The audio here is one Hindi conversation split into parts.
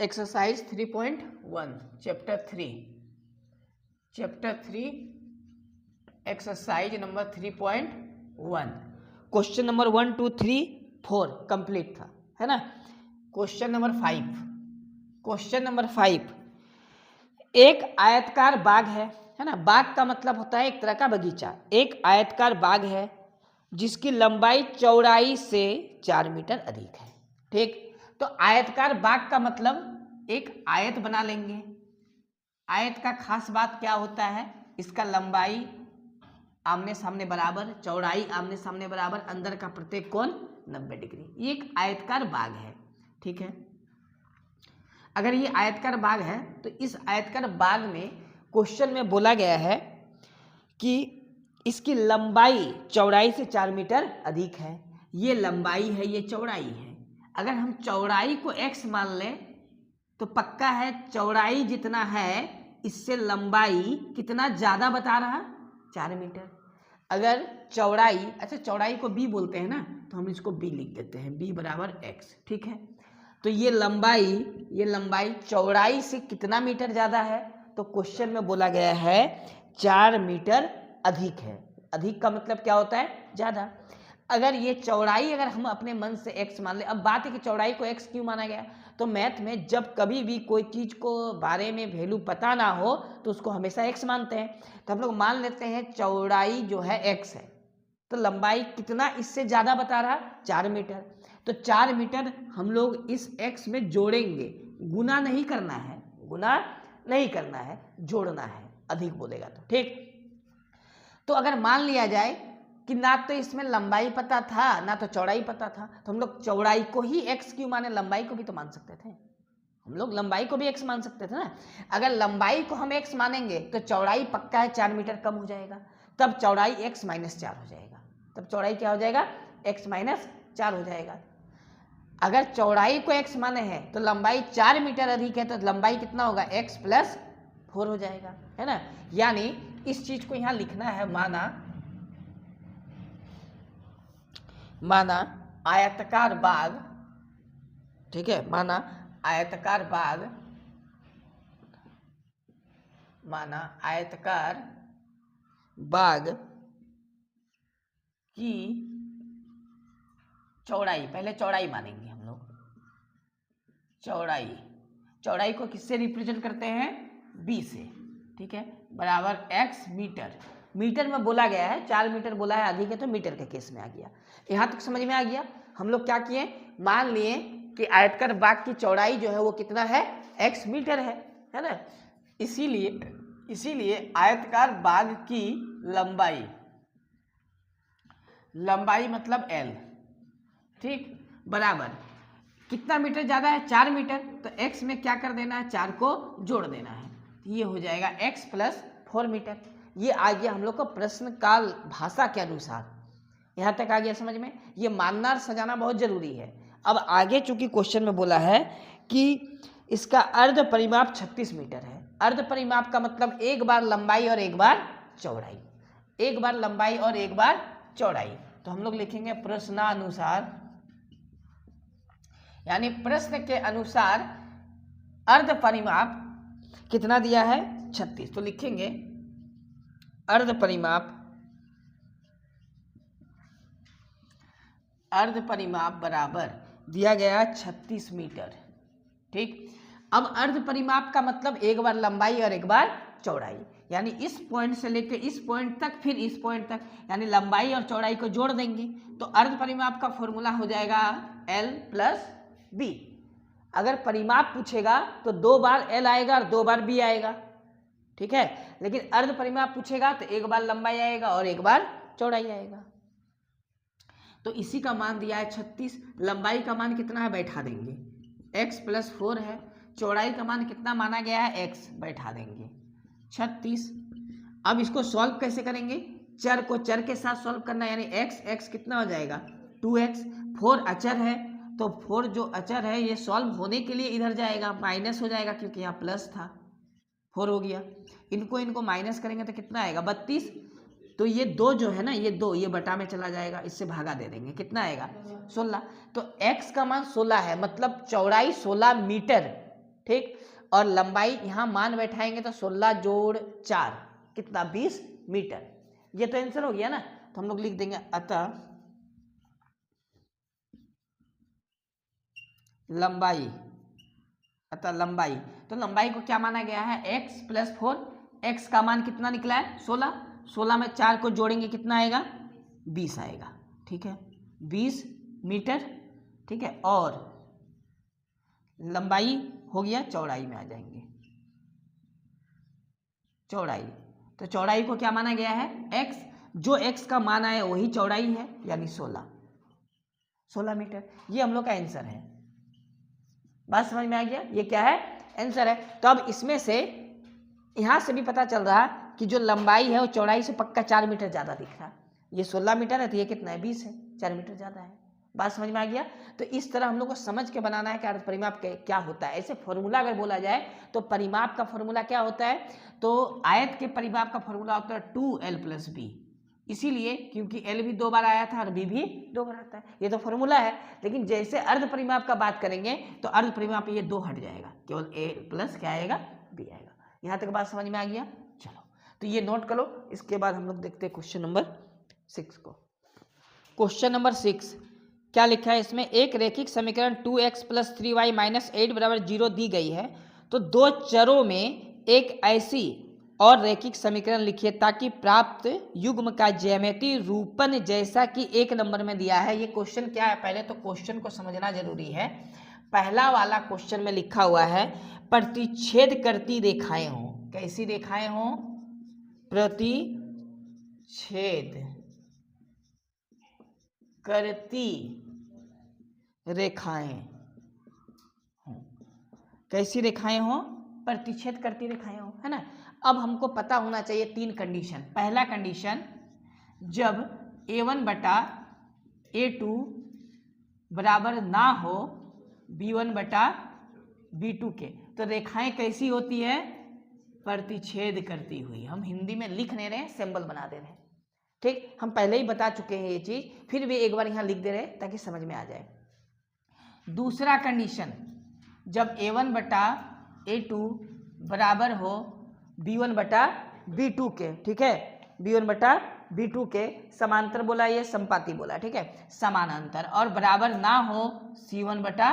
Exercise 3.1 chapter 3 exercise number 3.1 question number 1 2 3 4 complete था, है ना। क्वेश्चन नंबर 5 एक आयतकार बाग है ना। बाग का मतलब होता है एक तरह का बगीचा। एक आयतकार बाग है जिसकी लंबाई चौड़ाई से 4 मीटर अधिक है। ठीक, तो आयतकार बाग का मतलब एक आयत बना लेंगे। आयत का खास बात क्या होता है, इसका लंबाई आमने सामने बराबर, चौड़ाई आमने सामने बराबर, अंदर का प्रत्येक कोण 90 डिग्री। ये एक आयतकार बाग है। ठीक है, अगर ये आयतकार बाग है तो इस आयतकार बाग में क्वेश्चन में बोला गया है कि इसकी लंबाई चौड़ाई से 4 मीटर अधिक है। ये लंबाई है, ये चौड़ाई है। अगर हम चौड़ाई को x मान लें तो पक्का है चौड़ाई जितना है इससे लंबाई कितना ज़्यादा बता रहा, 4 मीटर। अगर चौड़ाई, अच्छा चौड़ाई को b बोलते हैं ना, तो हम इसको b लिख देते हैं, b बराबर x। ठीक है, तो ये लंबाई चौड़ाई से कितना मीटर ज़्यादा है, तो क्वेश्चन में बोला गया है 4 मीटर अधिक है। अधिक का मतलब क्या होता है, ज़्यादा। अगर ये चौड़ाई अगर हम अपने मन से x मान ले, अब बात है कि चौड़ाई को x क्यों माना गया, तो मैथ में जब कभी भी कोई चीज़ को बारे में वैल्यू पता ना हो तो उसको हमेशा x मानते हैं। तो हम लोग मान लेते हैं चौड़ाई जो है x है, तो लंबाई कितना इससे ज़्यादा बता रहा, 4 मीटर। तो 4 मीटर हम लोग इस x में जोड़ेंगे, गुना नहीं करना है, जोड़ना है, अधिक बोलेगा तो। ठीक, तो अगर मान लिया जाए कि ना तो इसमें लंबाई पता था ना तो चौड़ाई पता था, तो हम लोग चौड़ाई को ही x क्यों माने, लंबाई को भी तो मान सकते थे। हम लोग लंबाई को भी x मान सकते थे ना। अगर लंबाई को हम x मानेंगे तो चौड़ाई पक्का है 4 मीटर कम हो जाएगा, तब चौड़ाई x माइनस 4 हो जाएगा। तब चौड़ाई क्या हो जाएगा, x माइनस 4 हो जाएगा। अगर चौड़ाई को x माने हैं तो लंबाई 4 मीटर अधिक है, तो लंबाई कितना होगा, x प्लस 4 हो जाएगा, है ना। यानी इस चीज को यहाँ लिखना है, माना आयताकार बाग। ठीक है, माना आयताकार बाग की चौड़ाई, पहले चौड़ाई मानेंगे हम लोग। चौड़ाई को किससे रिप्रेजेंट करते हैं, b से। ठीक है, बराबर x मीटर में बोला गया है, 4 मीटर बोला है, अधिक है तो मीटर के केस में आ गया। यहाँ तक समझ में आ गया। हम लोग क्या किए, मान लिए कि आयतकार बाग की चौड़ाई जो है वो कितना है, x मीटर है ना। इसीलिए आयतकार बाग की लंबाई मतलब l, ठीक, बराबर कितना मीटर ज़्यादा है, 4 मीटर, तो x में क्या कर देना है, 4 को जोड़ देना है, ये हो जाएगा x प्लस 4 मीटर। ये आ गया हम लोग को प्रश्न काल भाषा के अनुसार। यहाँ तक आ गया समझ में। ये मानना और सजाना बहुत जरूरी है। अब आगे चूंकि क्वेश्चन में बोला है कि इसका अर्ध परिमाप 36 मीटर है। अर्ध परिमाप का मतलब एक बार लंबाई और एक बार चौड़ाई, एक बार लंबाई और एक बार चौड़ाई। तो हम लोग लिखेंगे प्रश्नानुसार, यानी प्रश्न के अनुसार अर्ध परिमाप कितना दिया है, 36। तो लिखेंगे अर्ध परिमाप बराबर दिया गया 36 मीटर। ठीक, अब अर्ध परिमाप का मतलब एक बार लंबाई और एक बार चौड़ाई, यानी इस पॉइंट से लेकर इस पॉइंट तक, फिर इस पॉइंट तक, यानी लंबाई और चौड़ाई को जोड़ देंगे तो अर्ध परिमाप का फॉर्मूला हो जाएगा l प्लस b। अगर परिमाप पूछेगा तो 2 बार l आएगा और 2 बार b आएगा। ठीक है, लेकिन अर्ध परिमाप पूछेगा तो एक बार लंबाई आएगा और एक बार चौड़ाई आएगा। तो इसी का मान दिया है 36। लंबाई का मान कितना है, बैठा देंगे, x प्लस 4 है। चौड़ाई का मान कितना माना गया है, x, बैठा देंगे 36। अब इसको सॉल्व कैसे करेंगे, चर को चर के साथ सॉल्व करना, यानी x कितना हो जाएगा, 2x। 4 अचर है तो 4 जो अचर है ये सॉल्व होने के लिए इधर जाएगा, माइनस हो जाएगा क्योंकि यहाँ प्लस था, 4 हो गया। इनको माइनस करेंगे तो कितना आएगा, 32। तो ये 2 जो है ना, ये 2 ये बटा में चला जाएगा, इससे भागा दे देंगे, कितना आएगा, 16। तो x का मान 16 है, मतलब चौड़ाई 16 मीटर ठीक। और लंबाई यहाँ मान बैठाएंगे तो 16 जोड़ 4 कितना 20 मीटर। ये तो आंसर हो गया ना। तो हम लोग लिख देंगे अतः लंबाई, तो लंबाई को क्या माना गया है x + 4। x का मान कितना निकला है 16, 16 में 4 को जोड़ेंगे कितना आएगा 20 आएगा, ठीक है 20 मीटर, ठीक है। और लंबाई हो गया, चौड़ाई में आ जाएंगे, चौड़ाई, तो चौड़ाई को क्या माना गया है x, जो x का मान आया वही चौड़ाई है यानी 16 मीटर। ये हम लोग का आंसर है। बात समझ में आ गया, ये क्या है आंसर है। तो अब इसमें से यहां से भी पता चल रहा कि जो लंबाई है वो चौड़ाई से पक्का 4 मीटर ज्यादा दिख रहा है। ये 16 मीटर है तो ये कितना है 20 है, 4 मीटर ज्यादा है। बात समझ में आ गया। तो इस तरह हम लोग को समझ के बनाना है कि अर्ध परिमाप क्या होता है। ऐसे फॉर्मूला अगर बोला जाए तो परिमाप का फॉर्मूला क्या होता है, तो आयत के परिमाप का फॉर्मूला होता है 2l + b, इसीलिए क्योंकि l भी 2 बार आया था और b भी 2 बार आता है, ये तो फॉर्मूला है। लेकिन जैसे अर्ध परिमाप का बात करेंगे तो अर्ध परिमाप ये 2 हट जाएगा, केवल a + क्या आएगा b आएगा। यहाँ तक बात समझ में आ गया। चलो तो ये नोट करो। इसके बाद हम लोग देखते हैं क्वेश्चन नंबर 6 को। क्वेश्चन नंबर 6 क्या लिखा है इसमें, एक रैखिक समीकरण 2x + 3y - 8 = 0 दी गई है, तो दो चरों में एक ऐसी और रैखिक समीकरण लिखिए ताकि प्राप्त युग्म का ज्यामितीय रूपन जैसा कि 1 नंबर में दिया है। ये क्वेश्चन क्या है, पहले तो क्वेश्चन को समझना जरूरी है। पहला वाला क्वेश्चन में लिखा हुआ है प्रतिच्छेद करती रेखाएं हों। कैसी रेखाएं हों, प्रतिच्छेद करती रेखाएं हों। कैसी रेखाएं हों, प्रतिच्छेद करती रेखाएं हों, है ना। अब हमको पता होना चाहिए 3 कंडीशन। पहला कंडीशन, जब a1 बटा a2 बराबर ना हो b1 बटा b2 के, तो रेखाएं कैसी होती है, प्रतिच्छेद करती हुई। हम हिंदी में लिख नहीं रहे, सिंबल बना दे रहे हैं, ठीक। हम पहले ही बता चुके हैं ये चीज, फिर भी एक बार यहाँ लिख दे रहे हैं ताकि समझ में आ जाए। दूसरा कंडीशन, जब a1 बटा a2 बराबर हो b1 बटा b2 के, ठीक है b1 बटा b2 के, समांतर बोला ये संपाती बोला, ठीक है समानांतर, और बराबर ना हो c1 बटा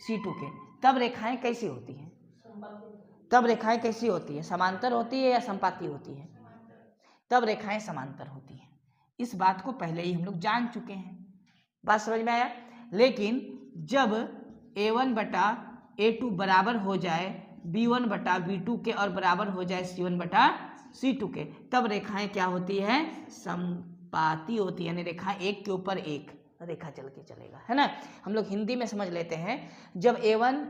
c2 के, तब रेखाएं कैसी होती हैं, तब रेखाएं कैसी होती है, समांतर होती है या संपाती होती है, तब रेखाएं समांतर होती हैं। इस बात को पहले ही हम लोग जान चुके हैं, बात समझ में आया। लेकिन जब a1 बटा a2 बराबर हो जाए b1 बटा b2 के और बराबर हो जाए c1 बटा c2 के, तब रेखाएं क्या होती है, संपाती होती है, यानी रेखा एक के ऊपर एक रेखा चल के चलेगा, है ना। हम लोग हिंदी में समझ लेते हैं, जब a1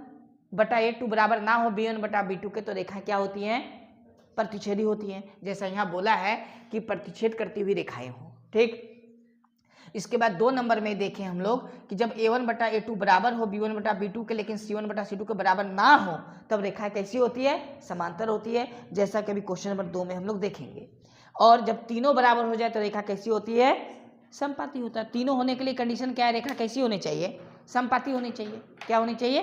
बटा a2 बराबर ना हो b1 बटा b2 के, तो रेखाएं क्या होती हैं, प्रतिच्छेदी होती हैं। जैसा यहाँ बोला है कि प्रतिच्छेद करती हुई रेखाएं हो, ठीक। इसके बाद 2 नंबर में देखें हम लोग कि जब a1 बटा a2 बराबर हो b1 बटा b2 के, लेकिन c1 बटा c2 के बराबर ना हो, तब रेखाएं कैसी होती है, समांतर होती है, जैसा कि अभी क्वेश्चन नंबर 2 में हम लोग देखेंगे। और जब तीनों बराबर हो जाए तो रेखा कैसी होती है, संपाती होता है। तीनों होने के लिए कंडीशन क्या है, रेखा कैसी होनी चाहिए, संपाती होनी चाहिए। क्या होनी चाहिए,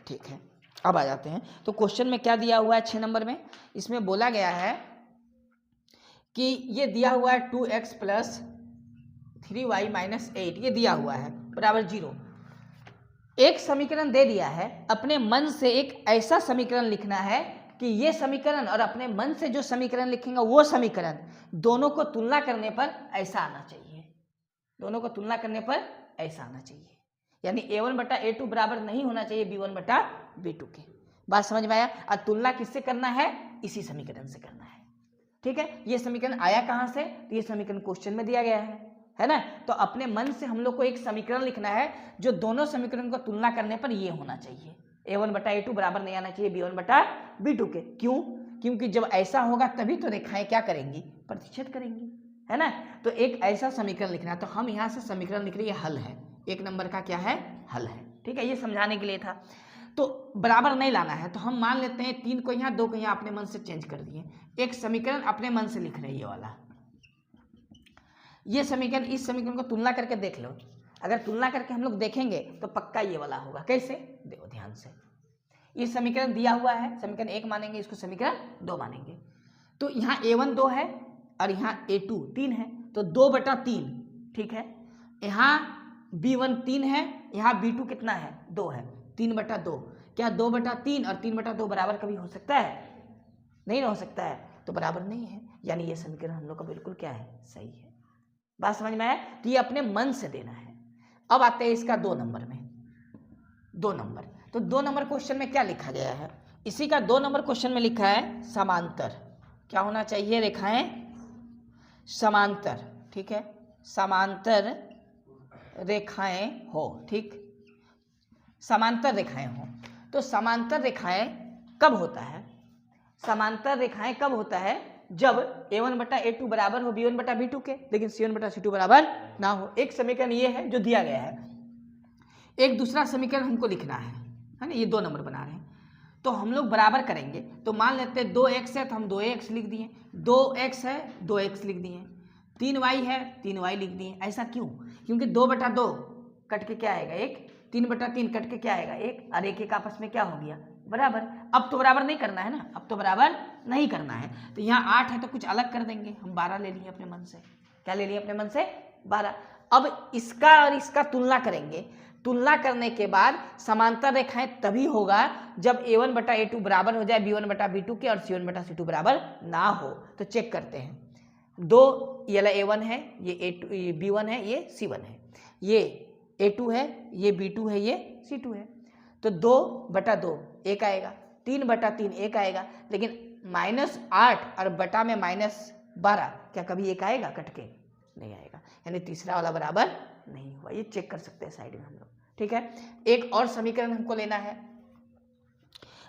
ठीक है। अब आ जाते हैं, तो क्वेश्चन में क्या दिया हुआ है 6 नंबर में, इसमें बोला गया है कि ये दिया हुआ है 2x + 3y - 8, ये दिया हुआ है बराबर 0। एक समीकरण दे दिया है, अपने मन से एक ऐसा समीकरण लिखना है कि ये समीकरण और अपने मन से जो समीकरण लिखेंगे वो समीकरण दोनों को तुलना करने पर ऐसा आना चाहिए, दोनों को तुलना करने पर ऐसा आना चाहिए। यानी a1 बटा a2 बराबर नहीं होना चाहिए b1 बटा b2 के। बात समझ में आया। और तुलना किससे करना है, इसी समीकरण से करना है, ठीक है। ये समीकरण आया कहाँ से, तो ये समीकरण क्वेश्चन में दिया गया है ना। तो अपने मन से हम लोग को एक समीकरण लिखना है जो दोनों समीकरण को तुलना करने पर ये होना चाहिए, a1 बटा a2 बराबर नहीं आना चाहिए b1 बटा b2 के। क्यों, क्योंकि जब ऐसा होगा तभी तो रेखाएं क्या करेंगी, प्रतिच्छेद करेंगी, है ना। तो एक ऐसा समीकरण लिखना है, तो हम यहाँ से समीकरण लिख रहे हैं, हल है, 1 नंबर का क्या है, हल है, ठीक है। ये समझाने के लिए था। तो बराबर नहीं लाना है, तो हम मान लेते हैं 3 को यहाँ 2 को यहाँ अपने मन से चेंज कर दिए, एक समीकरण अपने मन से लिख रहे हैं, ये वाला, ये समीकरण, इस समीकरण को तुलना करके देख लो। अगर तुलना करके हम लोग देखेंगे तो पक्का ये वाला होगा। कैसे, देखो ध्यान से, ये समीकरण दिया हुआ है, समीकरण 1 मानेंगे, इसको समीकरण 2 मानेंगे। तो यहाँ a1 2 है और यहाँ a2 3 है, तो 2/3, ठीक है। यहाँ b1 3 है, यहाँ b2 कितना है 2 है, 3/2। क्या 2/3 और 3/2 बराबर कभी हो सकता है? नहीं हो सकता है, तो बराबर नहीं है, यानी ये समीकरण हम लोग का बिल्कुल क्या है, सही है। बात समझ में आया? तो ये अपने मन से देना है। अब आते हैं इसका 2 नंबर में। 2 नंबर, तो 2 नंबर क्वेश्चन में क्या लिखा गया है? इसी का 2 नंबर क्वेश्चन में लिखा है समांतर। क्या होना चाहिए? रेखाएं समांतर, ठीक है, समांतर रेखाएं हो, ठीक, समांतर रेखाएं हो। तो समांतर रेखाएं कब होता है? समांतर रेखाएं कब होता है? जब a1/a2 बराबर हो b1/b2 के, लेकिन c1/c2 बराबर ना हो। एक समीकरण ये है जो दिया गया है, एक दूसरा समीकरण हमको लिखना है ना, ये 2 नंबर बना रहे हैं। तो हम लोग बराबर करेंगे, तो मान लेते हैं 2x है तो हम 2x लिख दिए, 2x है 2x लिख दिए, 3y है 3y लिख दिए। ऐसा क्यों? क्योंकि 2/2 कट के क्या आएगा 1, 3/3 कट के क्या आएगा 1, और एक आपस में क्या हो गया बराबर। अब तो बराबर नहीं करना है ना, अब तो बराबर नहीं करना है। तो यहाँ 8 है तो कुछ अलग कर देंगे, हम 12 ले लिए अपने मन से। क्या ले लिए अपने मन से? 12। अब इसका और इसका तुलना करेंगे, तुलना करने के बाद समांतर रेखाएं तभी होगा जब a1/a2 बराबर हो जाए b1/b2 के और c1/c2 बराबर ना हो। तो चेक करते हैं, 2 ये a1 है, ये a2, ये b1 है, ये c1 है, ये a2 है, ये b2 है, ये c2 है। तो 2/2 1 आएगा, 3/3 1 आएगा, लेकिन -8 और बटा में -12 क्या कभी 1 आएगा? कट के नहीं आएगा, यानी तीसरा वाला बराबर नहीं हुआ। ये चेक कर सकते हैं साइड में हम लोग, ठीक है। एक और समीकरण हमको लेना है,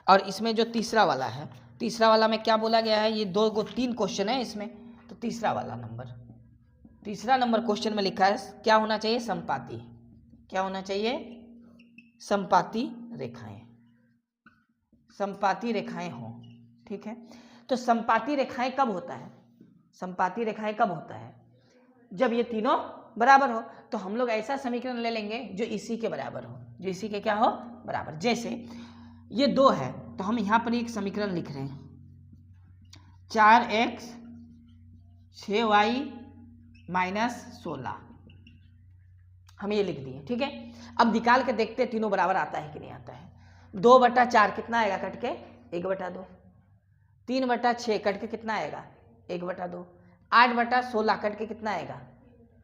और इसमें जो तीसरा वाला है, तीसरा वाला में क्या बोला गया है? ये 3 क्वेश्चन है इसमें, तो तीसरा वाला नंबर, तीसरा नंबर क्वेश्चन में लिखा है क्या होना चाहिए? समपाती। क्या होना चाहिए? समपाती रेखाएं, समपाती रेखाएं हो, ठीक है। तो समपाती रेखाएं कब होता है? समपाती रेखाएं कब होता है? जब ये तीनों बराबर हो। तो हम लोग ऐसा समीकरण ले लेंगे जो इसी के बराबर हो, जो इसी के क्या हो? बराबर। जैसे ये 2 है तो हम यहाँ पर एक समीकरण लिख रहे हैं, 4x 6y -16, हम ये लिख दिए, ठीक है। अब निकाल के देखते हैं तीनों बराबर आता है कि नहीं आता है। 2/4 कितना आएगा कट के? 1/2। 3/6 कट के कितना आएगा? 1/2। 8/16 कट के कितना आएगा?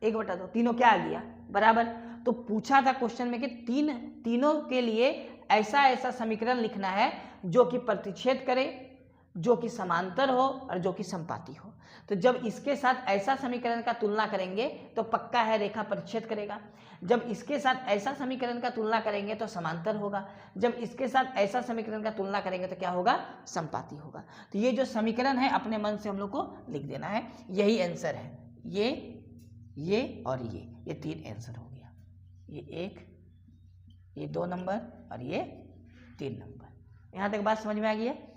1/2। तीनों क्या आ गया? बराबर। तो पूछा था क्वेश्चन में कि तीनों के लिए ऐसा समीकरण लिखना है जो कि प्रतिच्छेद करे, जो कि समांतर हो और जो कि समपाती हो। तो जब इसके साथ ऐसा समीकरण का तुलना करेंगे तो पक्का है रेखा परिच्छेद करेगा। जब इसके साथ ऐसा समीकरण का तुलना करेंगे तो समांतर होगा। जब इसके साथ ऐसा समीकरण का तुलना करेंगे तो क्या होगा? समपाती होगा। तो ये जो समीकरण है अपने मन से हम लोग को लिख देना है, यही आंसर है। ये और ये 3 आंसर हो गया। ये 1, ये 2 नंबर और ये 3 नंबर। यहाँ तक बात समझ में आ गई है?